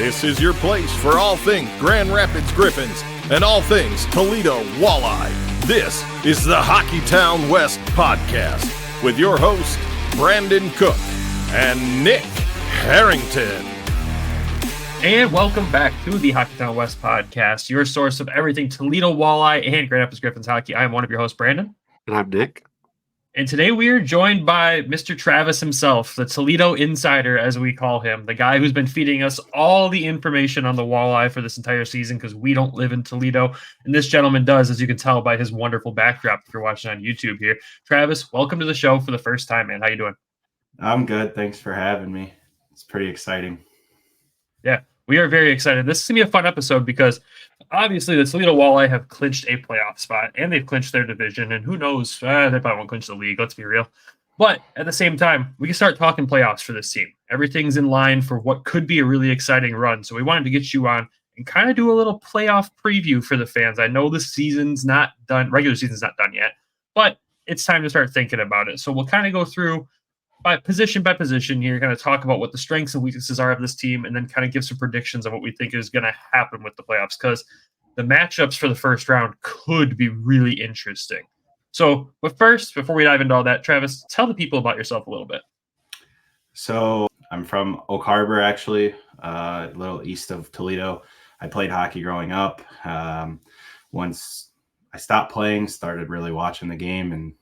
This is your place for all things Grand Rapids Griffins and all things Toledo Walleye. This is the Hockeytown West Podcast with your host, Brandon Cook and Nick Harrington. And welcome back to the Hockeytown West Podcast, your source of everything Toledo Walleye and Grand Rapids Griffins hockey. I am one of your hosts, Brandon. And I'm Nick. And today we are joined by Mr. Travis himself, the Toledo Insider, as we call him, the guy who's been feeding us all the information on the Walleye for this entire season because we don't live in Toledo. And this gentleman does, as you can tell by his wonderful backdrop if you're watching on YouTube here. Travis, welcome to the show for the first time, man. How you doing? I'm good. Thanks for having me. It's pretty exciting. Yeah. We are very excited. This is going to be a fun episode because obviously the Toledo Walleye have clinched a playoff spot and they've clinched their division. And who knows, they probably won't clinch the league. Let's be real. But at the same time, we can start talking playoffs for this team. Everything's in line for what could be a really exciting run. So we wanted to get you on and kind of do a little playoff preview for the fans. I know the season's not done. Regular season's not done yet, but it's time to start thinking about it. So we'll kind of go through by position here, kind of talk about what the strengths and weaknesses are of this team, and then kind of give some predictions of what we think is going to happen with the playoffs, because the matchups for the first round could be really interesting. So, but first, before we dive into all that, Travis, tell the people about yourself a little bit. So I'm from Oak Harbor, actually, a little east of Toledo. I played hockey growing up. Once I stopped playing, started really watching the game, and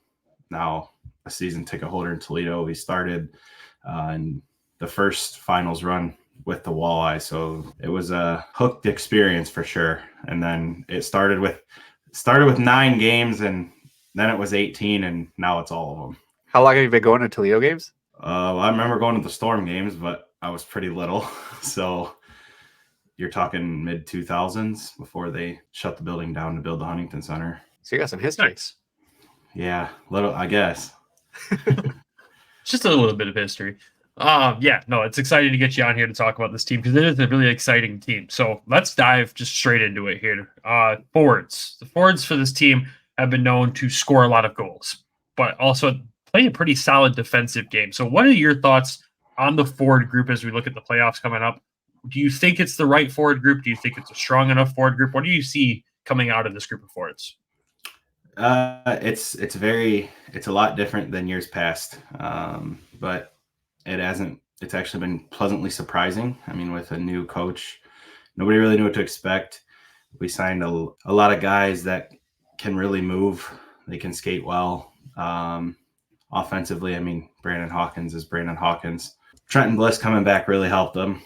now a season ticket holder in Toledo. We started in the first finals run with the Walleye, so it was a hooked experience for sure. And then it started with 9 games, and then it was 18, and now it's all of them. How long have you been going to Toledo games? I remember going to the Storm games, but I was pretty little, so you're talking mid-2000s before they shut the building down to build the Huntington Center. So you got some history. Nice. Yeah, little, I guess. Just a little bit of history. It's exciting to get you on here to talk about this team because it is a really exciting team. So let's dive just straight into it here. Forwards. The forwards for this team have been known to score a lot of goals, but also play a pretty solid defensive game. So what are your thoughts on the forward group as we look at the playoffs coming up? Do you think it's the right forward group? Do you think it's a strong enough forward group? What do you see coming out of this group of forwards? It's a lot different than years past, but it's actually been pleasantly surprising. I mean, with a new coach, nobody really knew what to expect. We signed a lot of guys that can really move. They can skate well. Offensively, I mean, Brandon Hawkins is Brandon Hawkins. Trenton Bliss coming back really helped them.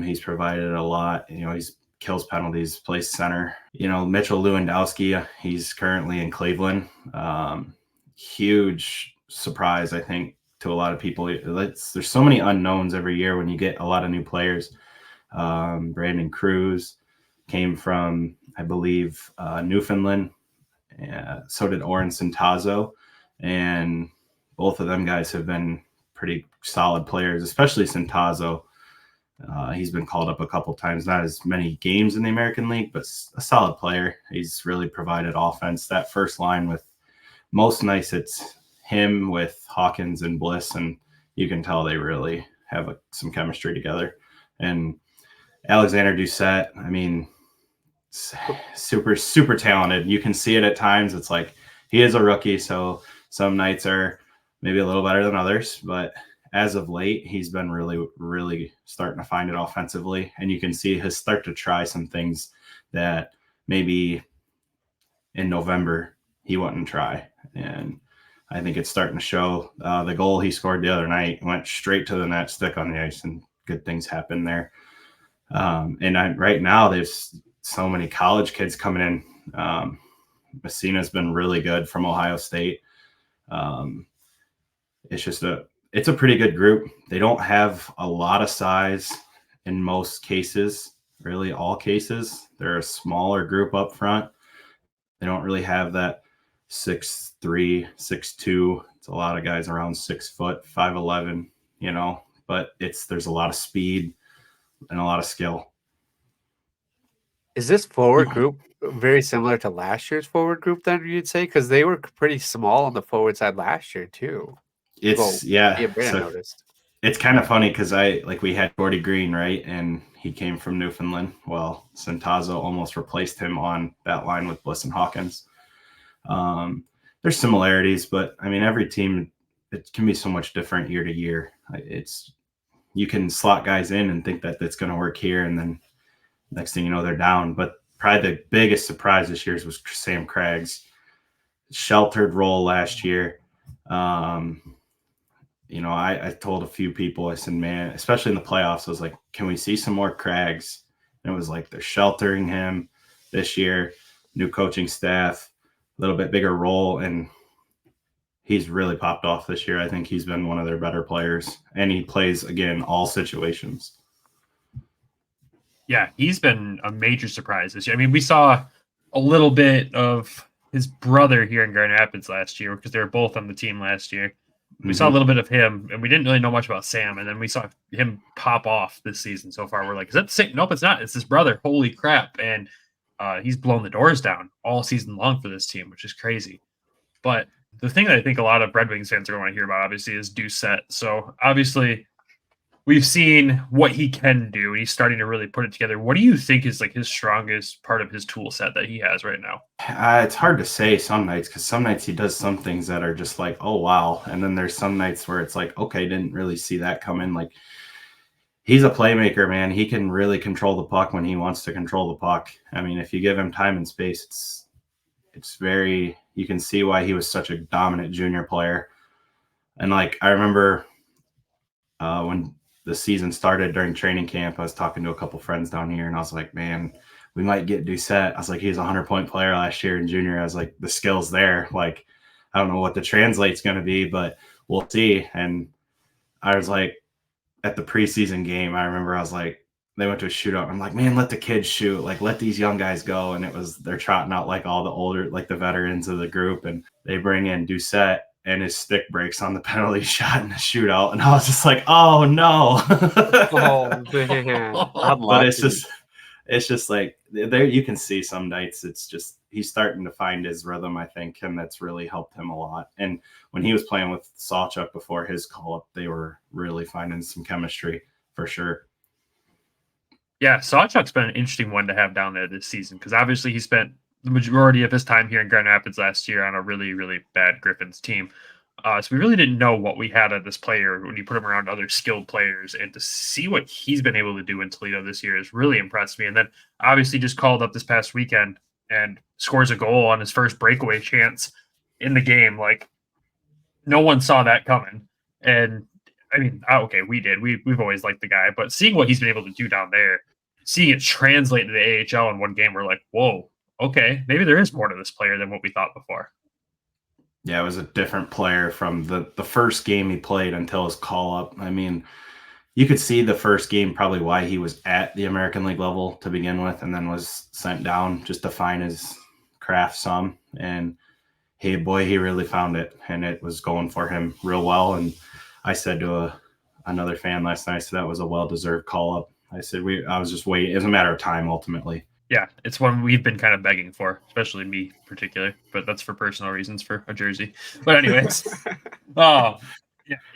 He's provided a lot. He's kills penalties, plays center. Mitchell Lewandowski, he's currently in Cleveland. Huge surprise, I think, to a lot of people. There's so many unknowns every year when you get a lot of new players. Brandon Cruz came from, I believe, Newfoundland. So did Oren Centazzo. And both of them guys have been pretty solid players, especially Centazzo. He's been called up a couple times, not as many games in the American League, but a solid player. He's really provided offense. That first line with most nights, it's him with Hawkins and Bliss, and you can tell they really have some chemistry together. And Alexander Doucette, I mean, super, super talented. You can see it at times. It's like he is a rookie, so some nights are maybe a little better than others, but as of late, he's been really, really starting to find it offensively. And you can see his start to try some things that maybe in November he wouldn't try. And I think it's starting to show. The goal he scored the other night went straight to the net, stick on the ice, and good things happen there. Right now, there's so many college kids coming in. Messina's been really good from Ohio State. It's a pretty good group. They don't have a lot of size in most cases, really all cases. They're a smaller group up front. They don't really have that 6'3", 6'2". It's a lot of guys around 6 foot, 5'11", but there's a lot of speed and a lot of skill. Is this forward group very similar to last year's forward group then, you'd say? Because they were pretty small on the forward side last year too. It's, yeah. Brandon noticed. it's kind of funny because we had Gordy Green, right? And he came from Newfoundland. Well, Centazzo almost replaced him on that line with Bliss and Hawkins. There's similarities, but I mean, every team, it can be so much different year to year. You can slot guys in and think that it's going to work here, and then next thing you know, they're down. But probably the biggest surprise this year was Sam Craig's sheltered role last year. I told a few people, I said, man, especially in the playoffs, I was like, can we see some more Craigs? And it was like they're sheltering him this year, new coaching staff, a little bit bigger role, and he's really popped off this year. I think he's been one of their better players, and he plays, again, all situations. Yeah, he's been a major surprise this year. I mean, we saw a little bit of his brother here in Grand Rapids last year because they were both on the team last year. We saw a little bit of him, and we didn't really know much about Sam. And then we saw him pop off this season so far. We're like, is that the same? Nope, it's not. It's his brother. Holy crap. And he's blown the doors down all season long for this team, which is crazy. But the thing that I think a lot of Red Wings fans are going to want to hear about, obviously, is Doucette. So obviously, we've seen what he can do. He's starting to really put it together. What do you think is like his strongest part of his tool set that he has right now? It's hard to say some nights, because some nights he does some things that are just like, oh, wow. And then there's some nights where it's like, okay, didn't really see that coming. Like, he's a playmaker, man. He can really control the puck when he wants to control the puck. I mean, if you give him time and space, it's very, you can see why he was such a dominant junior player. And like, I remember when the season started during training camp, I was talking to a couple friends down here, and I was like, man, we might get Doucette. I was like, he's a 100-point player last year in junior. I was like, the skill's there. Like, I don't know what the translate's going to be, but we'll see. And I was like, at the preseason game, I remember I was like, they went to a shootout. I'm like, man, let the kids shoot. Like, let these young guys go. And they're trotting out like all the older, like the veterans of the group. And they bring in Doucette, and his stick breaks on the penalty shot in the shootout. And I was just like, oh no. Oh man. But it's just like there, you can see some nights it's just he's starting to find his rhythm, I think, and that's really helped him a lot. And when he was playing with Sawchuk before his call up, they were really finding some chemistry for sure. Yeah, Sawchuk's been an interesting one to have down there this season because obviously he spent the majority of his time here in Grand Rapids last year on a really, really bad Griffins team. So we really didn't know what we had of this player when you put him around other skilled players, and to see what he's been able to do in Toledo this year has really impressed me. And then obviously just called up this past weekend and scores a goal on his first breakaway chance in the game. Like, no one saw that coming. And I mean, okay, we did. We've always liked the guy, but seeing what he's been able to do down there, seeing it translate to the AHL in one game, we're like, whoa, okay, maybe there is more to this player than what we thought before. Yeah, it was a different player from the first game he played until his call up. I mean, you could see the first game probably why he was at the American League level to begin with, and then was sent down just to find his craft some. And hey, boy, he really found it, and it was going for him real well. And I said to another fan last night, so that was a well-deserved call-up. I said I was just waiting. It was a matter of time, ultimately. Yeah, it's one we've been kind of begging for, especially me in particular, but that's for personal reasons for a jersey. But anyways, yeah,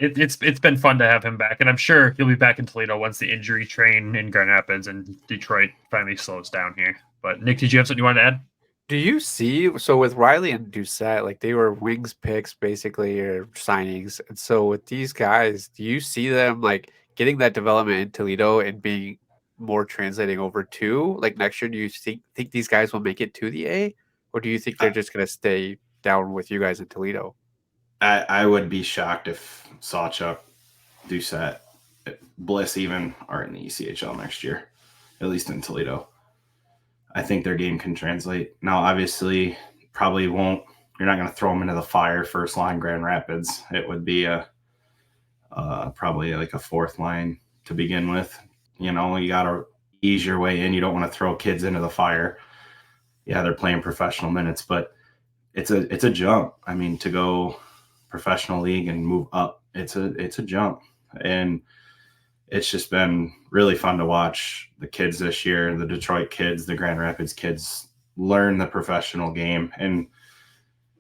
it's been fun to have him back, and I'm sure he'll be back in Toledo once the injury train in Grand Rapids and Detroit finally slows down here. But Nick, did you have something you wanted to add? Do you see, so with Riley and Doucette, like they were wings picks basically, or signings. And so with these guys, do you see them like getting that development in Toledo and being more translating over to like next year? Do you think these guys will make it to the A, or do you think they're just going to stay down with you guys in Toledo? I would be shocked if Sawchuk, Doucette, Bliss even are in the ECHL next year, at least in Toledo. I think their game can translate. Now, obviously, probably won't. You're not going to throw them into the fire first line Grand Rapids. It would be probably like a fourth line to begin with. You know, you got to ease your way in. You don't want to throw kids into the fire. Yeah, they're playing professional minutes, but it's a jump. I mean, to go professional league and move up, it's a jump. And it's just been really fun to watch the kids this year, the Detroit kids, the Grand Rapids kids learn the professional game, and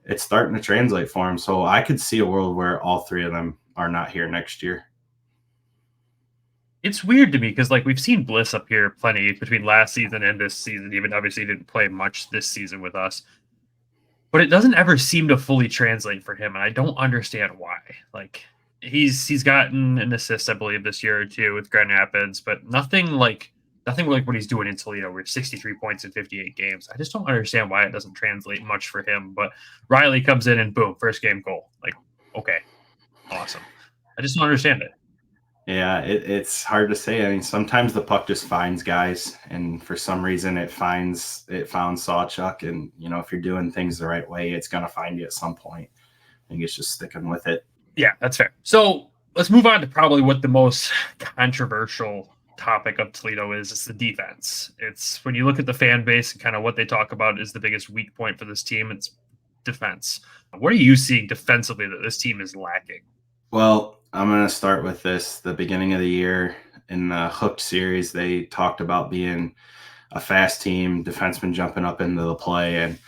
it's starting to translate for them. So I could see a world where all three of them are not here next year. it's weird to me because like we've seen Bliss up here plenty between last season and this season. Even obviously he didn't play much this season with us, but it doesn't ever seem to fully translate for him, and I don't understand why. Like he's gotten an assist, I believe, this year or two with Grand Rapids, but nothing like what he's doing in Toledo, where 63 points in 58 games. I just don't understand why it doesn't translate much for him. But Riley comes in and boom, first game goal. Like, okay, awesome. I just don't understand it. Yeah, it's hard to say. I mean, sometimes the puck just finds guys, and for some reason it found Sawchuk. And if you're doing things the right way, it's gonna find you at some point. I think it's just sticking with it. Yeah, that's fair. So let's move on to probably what the most controversial topic of Toledo is. It's the defense. It's when you look at the fan base and kind of what they talk about is the biggest weak point for this team. It's defense. What are you seeing defensively that this team is lacking? Well, I'm going to start with this. The beginning of the year in the Hooked series, they talked about being a fast team, defensemen jumping up into the play, and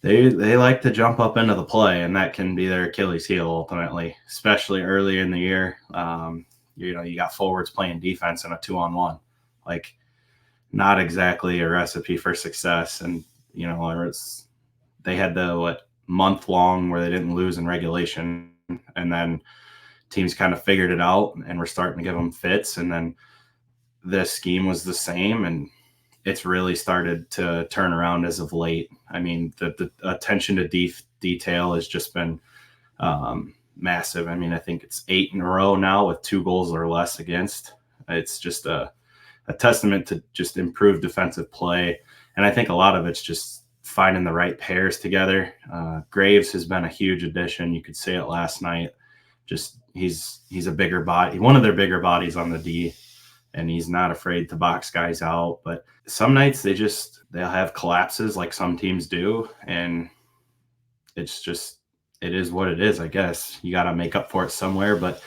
they like to jump up into the play, and that can be their Achilles heel ultimately, especially early in the year. You got forwards playing defense in a 2-on-1, like not exactly a recipe for success. And they had the month long where they didn't lose in regulation, and then teams kind of figured it out and we're starting to give them fits. And then the scheme was the same, and it's really started to turn around as of late. I mean, the attention to detail has just been massive. I mean, I think it's 8 in a row now with 2 goals or less against. It's just a testament to just improved defensive play. And I think a lot of it's just finding the right pairs together. Graves has been a huge addition. You could say it last night. Just he's a bigger body, one of their bigger bodies on the D, and he's not afraid to box guys out. But some nights they'll have collapses like some teams do, and it is what it is. I guess you got to make up for it somewhere. But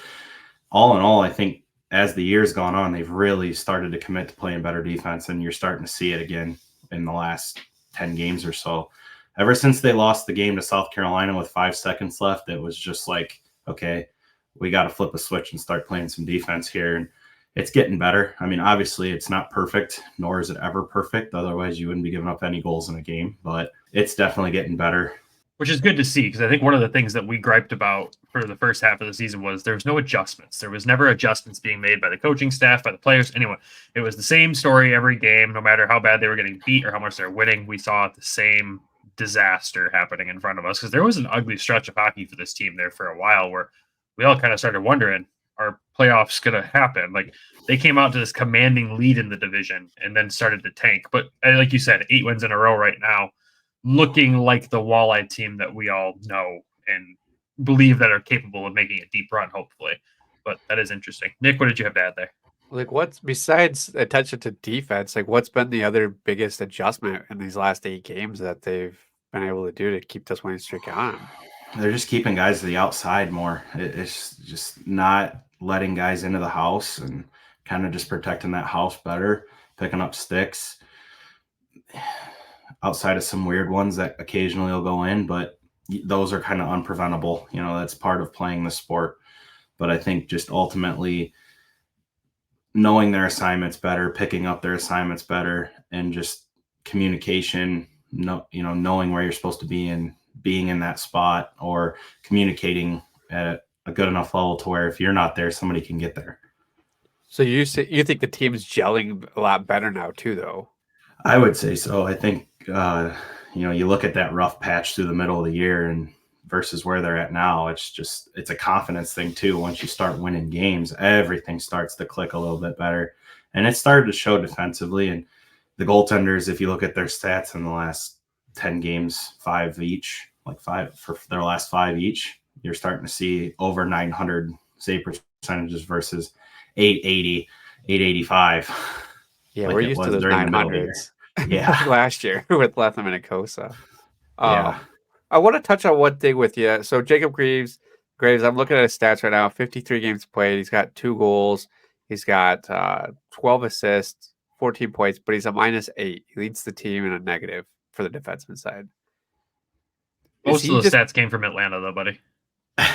all in all, I think as the year's gone on, they've really started to commit to playing better defense, and you're starting to see it again in the last 10 games or so. Ever since they lost the game to South Carolina with 5 seconds left, it was just like, okay, we got to flip a switch and start playing some defense here. And it's getting better. I mean, obviously it's not perfect, nor is it ever perfect. Otherwise you wouldn't be giving up any goals in a game, but it's definitely getting better. Which is good to see, because I think one of the things that we griped about for the first half of the season was there was no adjustments. There was never adjustments being made by the coaching staff, by the players, anyone. It was the same story every game, no matter how bad they were getting beat or how much they were winning. We saw the same disaster happening in front of us, because there was an ugly stretch of hockey for this team there for a while where we all kind of started wondering, are playoffs going to happen? Like, they came out to this commanding lead in the division and then started to tank. But like you said, 8 wins in a row right now, looking like the Walleye team that we all know and believe that are capable of making a deep run, hopefully. But that is interesting. Nick, what did you have to add there? Like, what's besides attention to defense, like what's been the other biggest adjustment in these last 8 games that they've been able to do to keep this winning streak on? They're just keeping guys to the outside more. It's just not letting guys into the house and kind of just protecting that house better, picking up sticks outside of some weird ones that occasionally will go in, but those are kind of unpreventable. That's part of playing the sport. But I think just ultimately knowing their assignments better, picking up their assignments better, and just communication, knowing where you're supposed to be and being in that spot, or communicating at a good enough level to where if you're not there, somebody can get there. So you think the team's gelling a lot better now too, though? I would say so. I think, you look at that rough patch through the middle of the year and versus where they're at now, it's a confidence thing too. Once you start winning games, everything starts to click a little bit better. And it started to show defensively. And the goaltenders, if you look at their stats in the last 10 games, 5 each, like 5 for their last 5 each, you're starting to see over 900 save percentages versus 880, 885. Yeah, like we're used to those 900s. Yeah. Last year with Latham and Akosa. Yeah. I want to touch on one thing with you. So Jacob Graves, I'm looking at his stats right now. 53 games played. He's got 2 goals. He's got 12 assists, 14 points, but he's a -8. He leads the team in a negative for the defenseman side. Most of those stats came from Atlanta, though, buddy.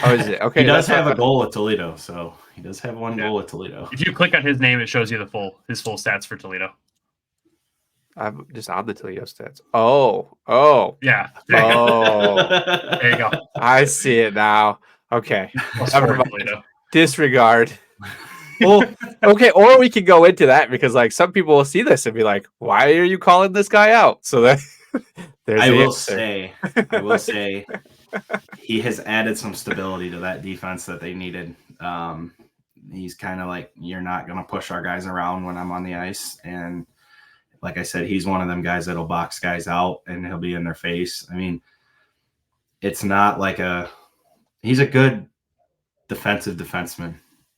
Oh, is it? Okay. He does that's have not a goal with Toledo, so he does have one goal with Toledo. If you click on his name, it shows you his full stats for Toledo. I'm just on the Toledo stats. Oh. Yeah. Oh. There you go. I see it now. Okay. Plus Never 4 mind. Toledo. Disregard. Well, okay, or we can go into that because like some people will see this and be like, "Why are you calling this guy out?" So that there's I the will answer. say, he has added some stability to that defense that they needed. He's kind of like, you're not going to push our guys around when I'm on the ice. And like I said, he's one of them guys that'll box guys out and he'll be in their face. I mean, it's not like he's a good defensive defenseman.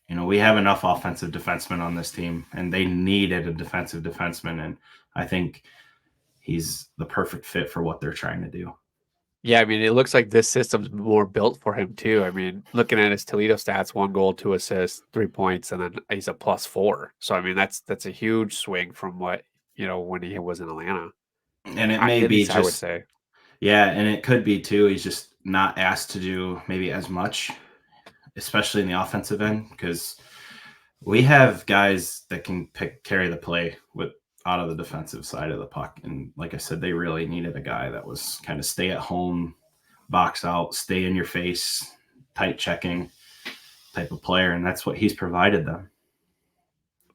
You know, we have enough offensive defensemen on this team, and they needed a defensive defenseman. And I think he's the perfect fit for what they're trying to do. Yeah, I mean, it looks like this system's more built for him too. I mean, looking at his Toledo stats, 1 goal, 2 assists, 3 points, and then he's a +4. So I mean, that's a huge swing from what when he was in Atlanta. And it may be just, I would say, yeah, and it could be too. He's just not asked to do maybe as much, especially in the offensive end, because we have guys that can carry the play out of the defensive side of the puck. And like I said, they really needed a guy that was kind of stay at home, box out, stay in your face, tight checking type of player. And that's what he's provided them.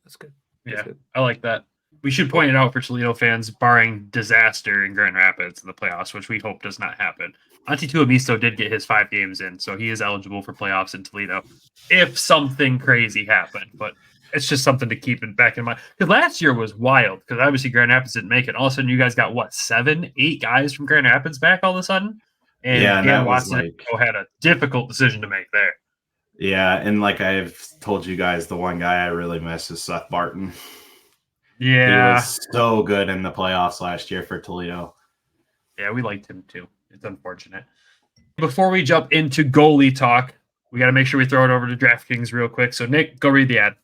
That's good. Yeah, I like that. We should point it out for Toledo fans, barring disaster in Grand Rapids in the playoffs, which we hope does not happen. Antetokounmpo did get his 5 games in, so he is eligible for playoffs in Toledo if something crazy happened. But it's just something to keep back in mind. Because last year was wild, because obviously Grand Rapids didn't make it. All of a sudden, you guys got, 7, 8 guys from Grand Rapids back all of a sudden? And Dan Watson had a difficult decision to make there. Yeah, and like I've told you guys, the one guy I really miss is Seth Barton. Yeah. He was so good in the playoffs last year for Toledo. Yeah, we liked him too. It's unfortunate. Before we jump into goalie talk, we got to make sure we throw it over to DraftKings real quick. So, Nick, go read the ad.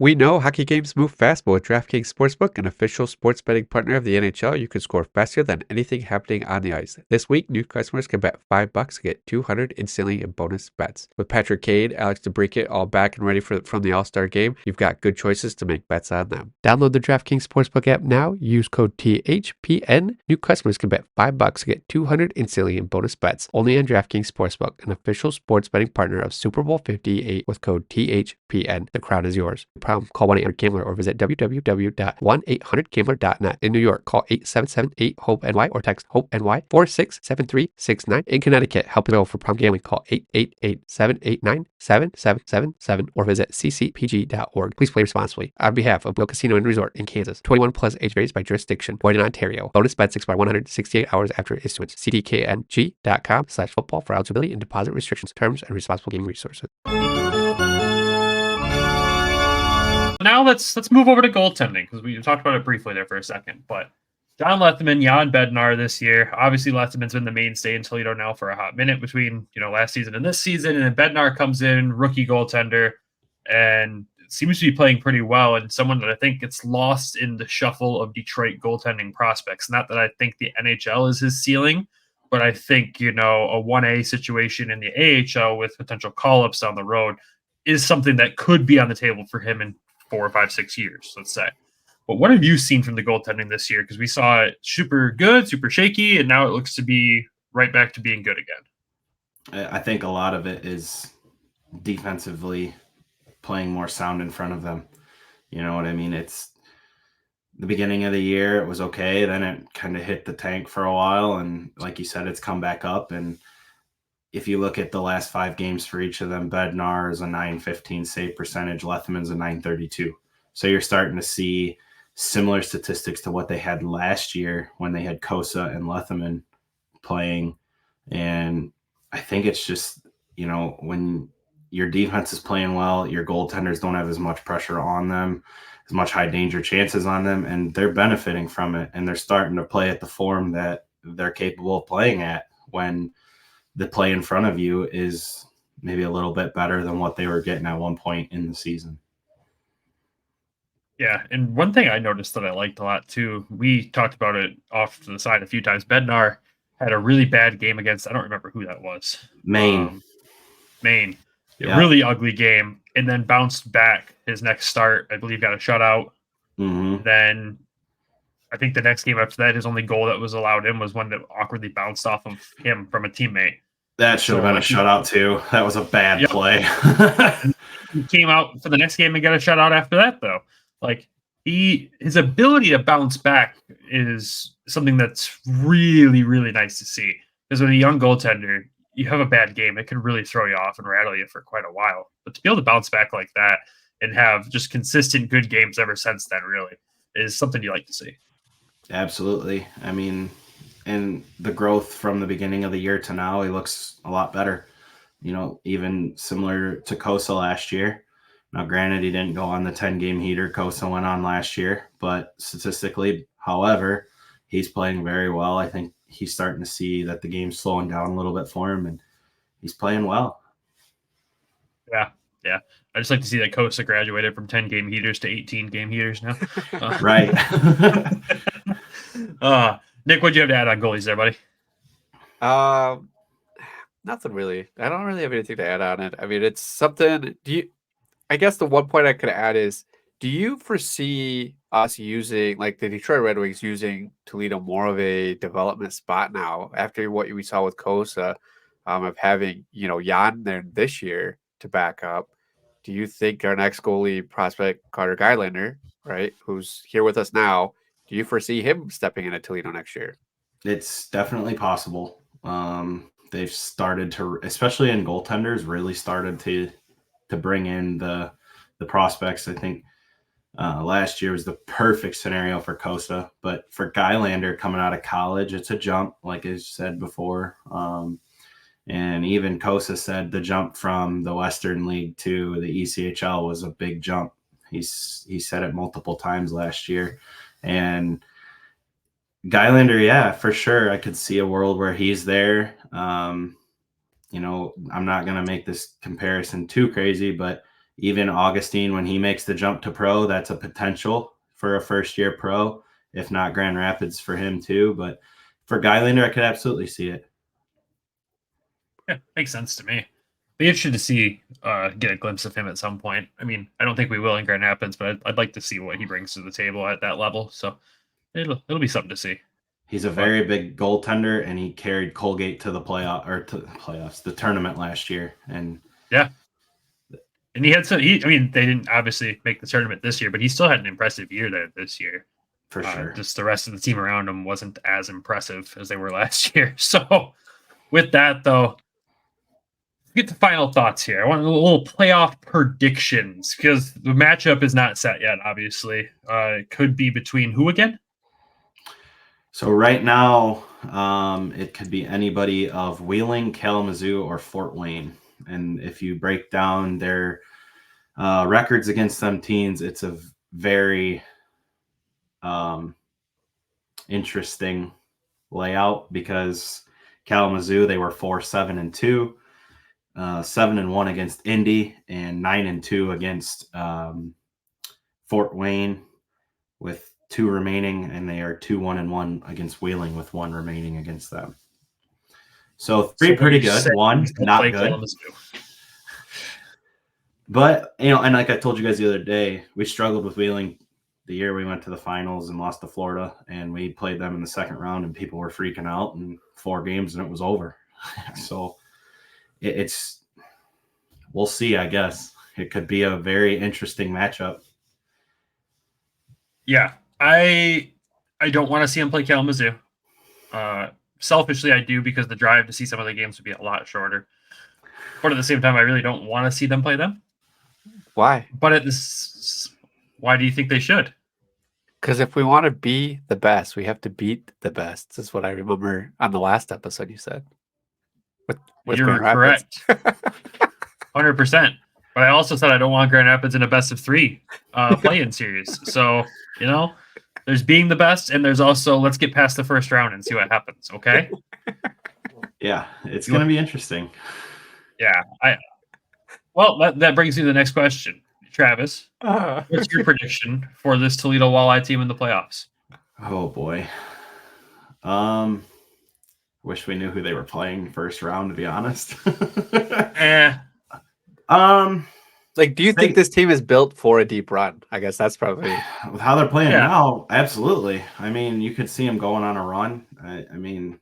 We know hockey games move fast, but with DraftKings Sportsbook, an official sports betting partner of the NHL, you can score faster than anything happening on the ice. This week, new customers can bet $5 to get $200 instantly in bonus bets. With Patrick Kane, Alex DeBrincat all back and ready from the All-Star game, you've got good choices to make bets on them. Download the DraftKings Sportsbook app now. Use code THPN. New customers can bet $5 to get $200 instantly in bonus bets. Only on DraftKings Sportsbook, an official sports betting partner of Super Bowl 58 with code THPN. The crowd is yours. Call 1-800-GAMBLER or visit www.1800gambler.net. In New York, call 877-8-HOPE-NY or text HOPE-NY 467369. In Connecticut, help know for problem gambling, call 888-789-7777 or visit ccpg.org. Please play responsibly. On behalf of Will Casino and Resort in Kansas, 21 plus, age varies by jurisdiction, void in Ontario. Bonus bets expire 168 hours after issuance. cdkng.com/football for eligibility and deposit restrictions, terms, and responsible gaming resources. Now let's move over to goaltending, because we talked about it briefly there for a second. But John Lethemon, Jan Bednar this year. Obviously, Lethemon's been the mainstay in Toledo now for a hot minute between last season and this season. And then Bednar comes in, rookie goaltender, and seems to be playing pretty well. And someone that I think gets lost in the shuffle of Detroit goaltending prospects. Not that I think the NHL is his ceiling, but I think a 1A situation in the AHL with potential call-ups down the road is something that could be on the table for him in 4, 5, 6 years, let's say. But what have you seen from the goaltending this year? Because we saw it super good, super shaky, and now it looks to be right back to being good again. I think a lot of it is defensively playing more sound in front of them. You know what I mean? It's the beginning of the year, it was okay. Then it kind of hit the tank for a while. And like you said, it's come back up. And if you look at the last 5 games for each of them, Bednar is a .915 save percentage, Lethemon's a .932. So you're starting to see similar statistics to what they had last year when they had Kosa and Lethemon playing. And I think it's just, when your defense is playing well, your goaltenders don't have as much pressure on them, as much high danger chances on them, and they're benefiting from it. And they're starting to play at the form that they're capable of playing at when the play in front of you is maybe a little bit better than what they were getting at one point in the season. Yeah, and one thing I noticed that I liked a lot too, we talked about it off to the side a few times. Bednar had a really bad game against, I don't remember who that was. Maine. Maine. A Yeah. really ugly game, and then bounced back his next start. I believe got a shutout. Mm-hmm. Then I think the next game after that, his only goal that was allowed in was one that awkwardly bounced off of him from a teammate. That should have been a shutout too. That was a bad play. He came out for the next game and got a shutout after that, though. Like his ability to bounce back is something that's really, really nice to see. Because with a young goaltender, you have a bad game, it can really throw you off and rattle you for quite a while. But to be able to bounce back like that and have just consistent good games ever since then, really, is something you like to see. Absolutely. I mean, and the growth from the beginning of the year to now, he looks a lot better. You know, even similar to Kosa last year. Now, granted, he didn't go on the 10-game heater Kosa went on last year, but statistically, however, he's playing very well. I think he's starting to see that the game's slowing down a little bit for him, and he's playing well. Yeah. I just like to see that Kosa graduated from 10-game heaters to 18-game heaters now. Right. Nick, what'd you have to add on goalies there, buddy? Nothing really. I don't really have anything to add on it. I mean, it's something. I guess the one point I could add is, do you foresee us using, like the Detroit Red Wings using Toledo more of a development spot now after what we saw with Kosa, of having, Jan there this year to back up? Do you think our next goalie prospect, Carter Geilander, right, who's here with us now, do you foresee him stepping into Toledo next year? It's definitely possible. They've started to, especially in goaltenders, really started to bring in the prospects. I think last year was the perfect scenario for Kosa, but for Geilander coming out of college, it's a jump, like I said before. And even Kosa said the jump from the Western League to the ECHL was a big jump. He said it multiple times last year. And Geilander, yeah, for sure. I could see a world where he's there. I'm not going to make this comparison too crazy, but even Augustine, when he makes the jump to pro, that's a potential for a first-year pro, if not Grand Rapids for him too. But for Geilander, I could absolutely see it. Yeah, makes sense to me. Be interested to see, get a glimpse of him at some point. I mean, I don't think we will in Grand Rapids, but I'd like to see what he brings to the table at that level. So it'll be something to see. He's a very big goaltender, and he carried Colgate to the playoffs, the tournament last year. And yeah, and he had some. They didn't obviously make the tournament this year, but he still had an impressive year there this year. For sure. Just the rest of the team around him wasn't as impressive as they were last year. So with that, though, get the final thoughts here. I want a little playoff predictions because the matchup is not set yet, obviously. It could be between who again? So right now, it could be anybody of Wheeling, Kalamazoo, or Fort Wayne. And if you break down their records against them teams, it's a very interesting layout because Kalamazoo, they were 4-7-2. 7-1 against Indy and 9-2 against Fort Wayne with 2 remaining, and they are 2-1-1 against Wheeling with 1 remaining against them. So 3 pretty good, 1 not good. Kalamazoo. But and like I told you guys the other day, we struggled with Wheeling the year we went to the finals and lost to Florida, and we played them in the second round, and people were freaking out in 4 games, and it was over. So we'll see, I guess. It could be a very interesting matchup. Yeah, I don't want to see him play Kalamazoo. Selfishly, I do because the drive to see some of the games would be a lot shorter. But at the same time, I really don't want to see them play them. Why? But why do you think they should? Because if we want to be the best, we have to beat the best. That's what I remember on the last episode you said. With You're correct. 100%. But I also said I don't want Grand Rapids in a best of 3 play-in series. So, there's being the best, and there's also let's get past the first round and see what happens, okay? Yeah, it's going to be interesting. Yeah. That brings me to the next question. Travis, what's your prediction for this Toledo Walleye team in the playoffs? Oh boy. Wish we knew who they were playing first round, to be honest. Like, do you think this team is built for a deep run? I guess that's probably with how they're playing now. Absolutely. I mean, you could see them going on a run. I mean,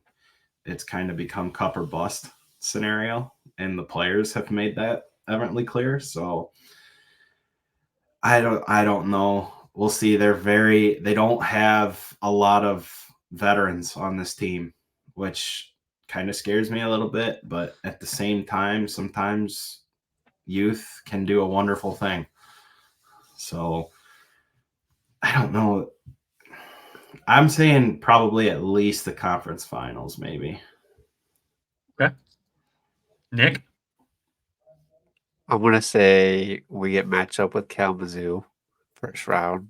it's kind of become cup or bust scenario, and the players have made that evidently clear. So I don't know. We'll see. They don't have a lot of veterans on this team, which kind of scares me a little bit. But at the same time, sometimes youth can do a wonderful thing. So I don't know. I'm saying probably at least the conference finals, maybe. Okay. Nick? I'm going to say we get matched up with Kalamazoo first round,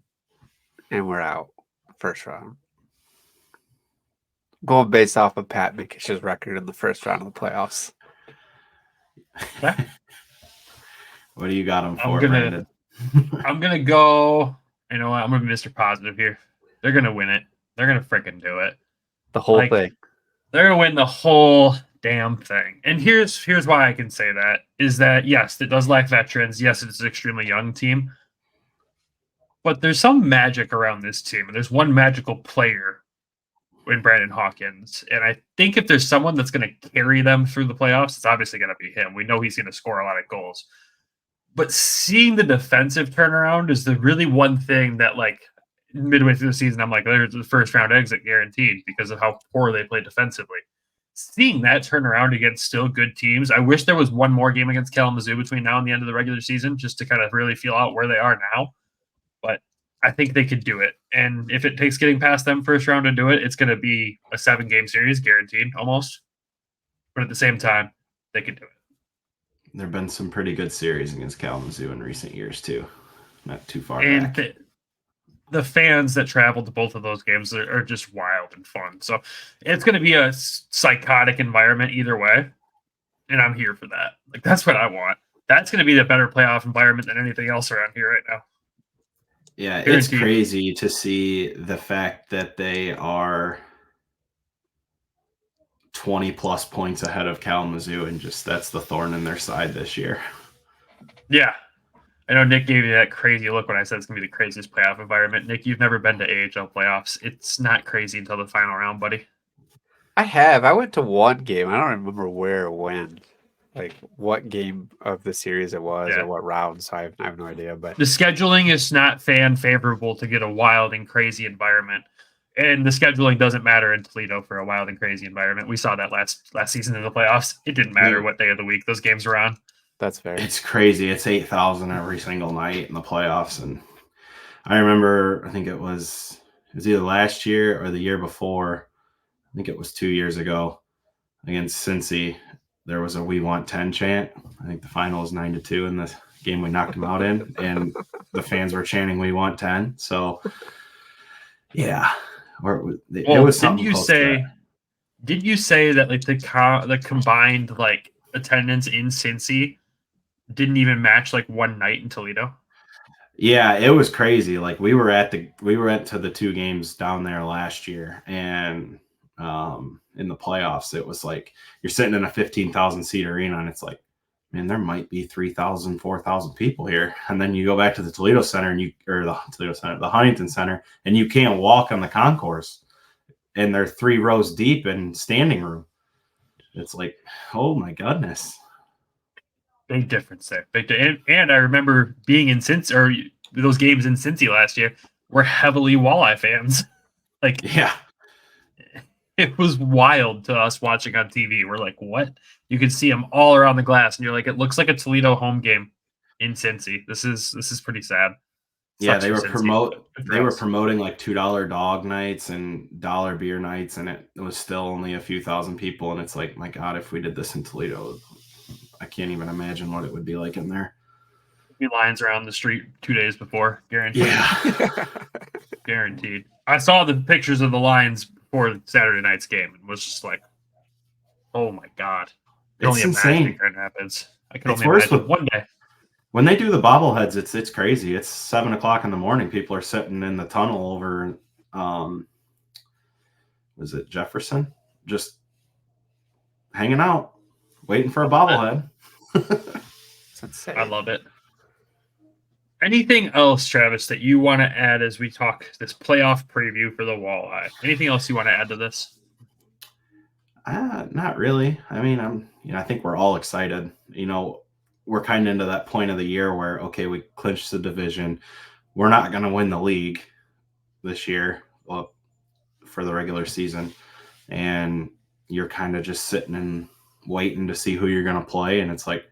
and we're out first round. Going based off of Pat Mikish's record in the first round of the playoffs. Okay. What do you got them for, Brandon? I'm going to go, you know what? I'm going to be Mr. Positive here. They're going to win it. They're going to freaking do it. The whole thing. They're going to win the whole damn thing. And here's why I can say that, is that, yes, it does lack veterans. Yes, it's an extremely young team. But there's some magic around this team. And there's one magical player in Brandon Hawkins. And I think if there's someone that's going to carry them through the playoffs, it's obviously going to be him. We know he's going to score a lot of goals. But seeing the defensive turnaround is the really one thing that, like, midway through the season, I'm like, there's the first round exit guaranteed because of how poor they play defensively. Seeing that turn around against still good teams, I wish there was one more game against Kalamazoo between now and the end of the regular season just to kind of really feel out where they are now. But I think they could do it. And if it takes getting past them first round to do it, it's going to be a 7-game series, guaranteed, almost. But at the same time, they could do it. There have been some pretty good series against Kalamazoo in recent years, too. Not too far and back. The fans that traveled to both of those games are just wild and fun. So it's going to be a psychotic environment either way. And I'm here for that. Like, that's what I want. That's going to be the better playoff environment than anything else around here right now. Yeah, it's crazy to see the fact that they are 20-plus points ahead of Kalamazoo, and just that's the thorn in their side this year. Yeah. I know Nick gave you that crazy look when I said it's going to be the craziest playoff environment. Nick, you've never been to AHL playoffs. It's not crazy until the final round, buddy. I have. I went to one game. I don't remember where or when. Like, what game of the series it was or what round, so I have no idea. But the scheduling is not fan favorable to get a wild and crazy environment. And the scheduling doesn't matter in Toledo for a wild and crazy environment. We saw that last season in the playoffs. It didn't matter what day of the week those games were on. That's fair. It's crazy. It's 8,000 every single night in the playoffs. And I remember, I think it was either last year or the year before. I think it was 2 years ago against Cincy. There was a "We Want 10" chant. I think the final was 9-2 in the game we knocked them out in, and the fans were chanting "We Want 10." So, yeah, it was something. Did you say that like the combined like attendance in Cincy didn't even match like one night in Toledo? Yeah, it was crazy. Like we went to the 2 games down there last year, and in the playoffs, it was like you're sitting in a 15,000 seat arena, and it's like, man, there might be 3,000, 4,000 people here. And then you go back to the Toledo Center the Huntington Center, and you can't walk on the concourse, and they're 3 rows deep in standing room. It's like, oh my goodness. Big difference there. And I remember being in Cincy, or those games in Cincy last year were heavily Walleye fans. Like, yeah. It was wild to us watching on TV. We're like, what? You could see them all around the glass, and you're like, it looks like a Toledo home game in Cincy. This is pretty sad. Yeah, they were promoting like $2 dog nights and $1 beer nights, and it was still only a few thousand people. And it's like, my God, if we did this in Toledo, I can't even imagine what it would be like in there. Be lines around the street 2 days before, guaranteed. Yeah. Guaranteed. I saw the pictures of the lines for Saturday night's game and was just like, oh my God. It's insane. Grand Rapids. I can only imagine one day. when they do the bobbleheads, it's crazy. It's 7 o'clock in the morning. People are sitting in the tunnel over, was it Jefferson? Just hanging out, waiting for a bobblehead. It's insane. I love it. Anything else, Travis, that you want to add as we talk this playoff preview for the Walleye? Anything else you want to add to this? Not really. I mean, I think we're all excited. We're kind of into that point of the year where, okay, we clinched the division. We're not going to win the league this year for the regular season. And you're kind of just sitting and waiting to see who you're going to play. And it's like,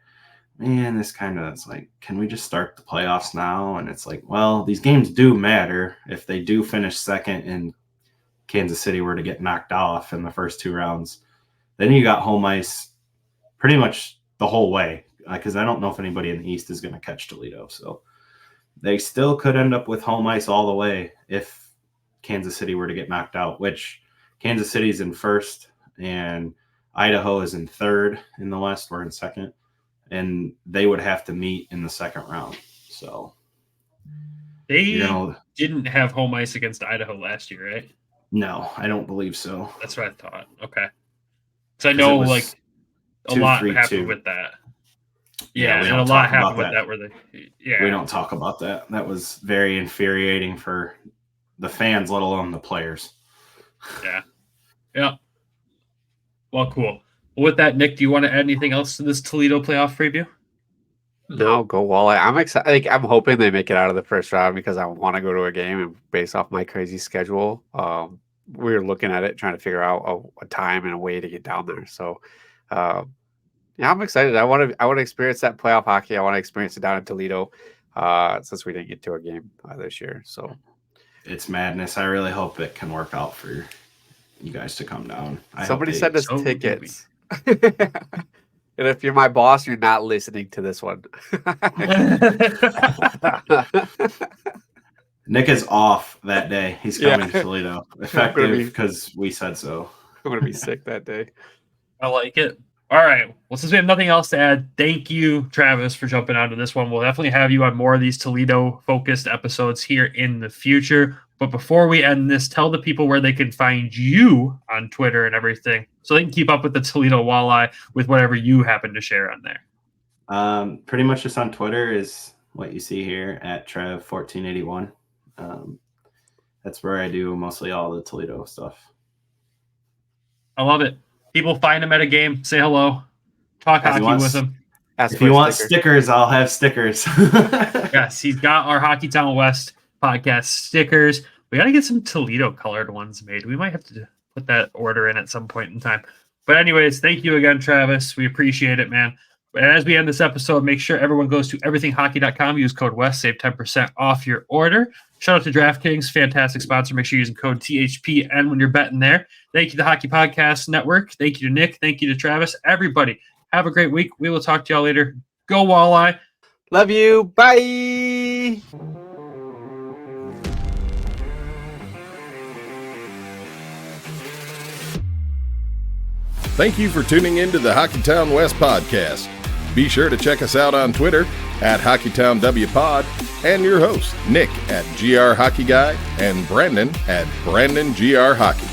man, it's like, can we just start the playoffs now? And it's like, well, these games do matter. If they do finish second and Kansas City were to get knocked off in the first 2 rounds, then you got home ice pretty much the whole way. Because I don't know if anybody in the East is going to catch Toledo. So they still could end up with home ice all the way if Kansas City were to get knocked out, which Kansas City's in first and Idaho is in third in the West. We're in second. And they would have to meet in the second round. So they didn't have home ice against Idaho last year, right? No, I don't believe so. That's what I thought. Okay. So I know like a lot happened with that. Yeah, and a lot happened with that where we don't talk about that. That was very infuriating for the fans, let alone the players. Yeah. Well, cool. With that, Nick, do you want to add anything else to this Toledo playoff preview? No, go Walleye. I'm excited. Like, I'm hoping they make it out of the first round because I want to go to a game, and based off my crazy schedule, we were looking at it, trying to figure out a time and a way to get down there. So, yeah, I'm excited. I want to experience that playoff hockey. I want to experience it down in Toledo, since we didn't get to a game this year. So it's madness. I really hope it can work out for you guys to come down. Somebody sent us tickets. And if you're my boss, you're not listening to this one. Nick is off that day. He's coming to Toledo. Effective because we said so. I'm going to be sick that day. I like it. All right. Well, since we have nothing else to add, thank you, Travis, for jumping onto this one. We'll definitely have you on more of these Toledo-focused episodes here in the future. But before we end this, tell the people where they can find you on Twitter and everything so they can keep up with the Toledo Walleye with whatever you happen to share on there. Pretty much just on Twitter is what you see here at Trev1481. That's where I do mostly all the Toledo stuff. I love it. People find him at a game, say hello, talk hockey with him. If you want stickers, I'll have stickers. Yes, he's got our Hockeytown West podcast stickers. We got to get some Toledo colored ones made. We might have to put that order in at some point in time. But anyways, thank you again, Travis. We appreciate it, man. And as we end this episode, make sure everyone goes to everythinghockey.com. Use code WEST, save 10% off your order. Shout out to DraftKings, fantastic sponsor. Make sure you're using code THPN when you're betting there. Thank you to the Hockey Podcast Network. Thank you to Nick. Thank you to Travis. Everybody, have a great week. We will talk to y'all later. Go Walleye. Love you. Bye. Thank you for tuning in to the Hockeytown West Podcast. Be sure to check us out on Twitter at HockeytownWPod and your host, Nick at GR Hockey Guy and Brandon at BrandonGR Hockey.